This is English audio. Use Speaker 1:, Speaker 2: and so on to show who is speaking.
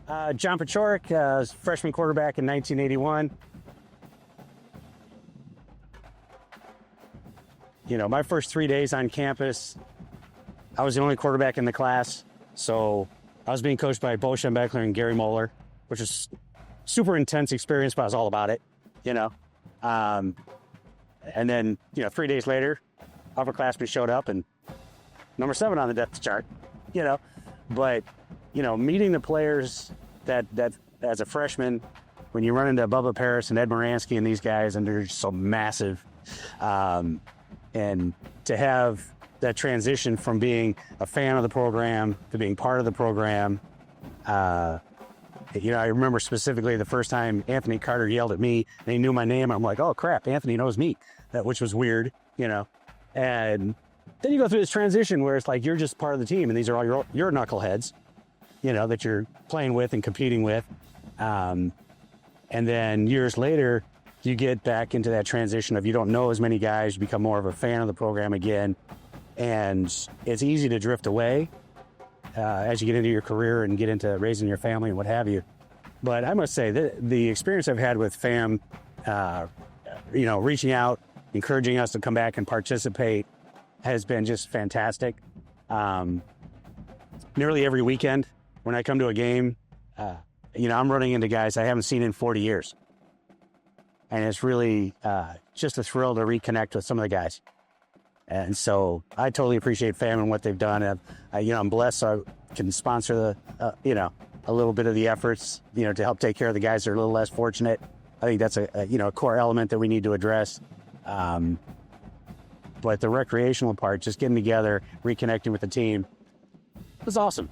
Speaker 1: John Paciorek, freshman quarterback in 1981. You know, my first 3 days on campus, I was the only quarterback in the class. So I was being coached by Bo Schembechler and Gary Moeller, which is super intense experience, but I was all about it, you know. And then, 3 days later, upperclassmen showed up and number 7 on the depth chart, you know. But, meeting the players that as a freshman, when you run into Bubba Paris and Ed Moransky and these guys, and they're just so massive, and to have that transition from being a fan of the program to being part of the program. I remember specifically the first time Anthony Carter yelled at me and he knew my name. I'm like, oh crap, Anthony knows me, which was weird, and then you go through this transition where it's like, you're just part of the team and these are all your knuckleheads, that you're playing with and competing with. And then years later, you get back into that transition of you don't know as many guys, you become more of a fan of the program again. And it's easy to drift away as you get into your career and get into raising your family and what have you. But I must say that the experience I've had with FAM, reaching out, encouraging us to come back and participate has been just fantastic. Nearly every weekend when I come to a game, I'm running into guys I haven't seen in 40 years. And it's really just a thrill to reconnect with some of the guys. And so I totally appreciate FAM and what they've done. I'm blessed so I can sponsor a little bit of the efforts, to help take care of the guys that are a little less fortunate. I think that's a core element that we need to address. But the recreational part, just getting together, reconnecting with the team, was awesome.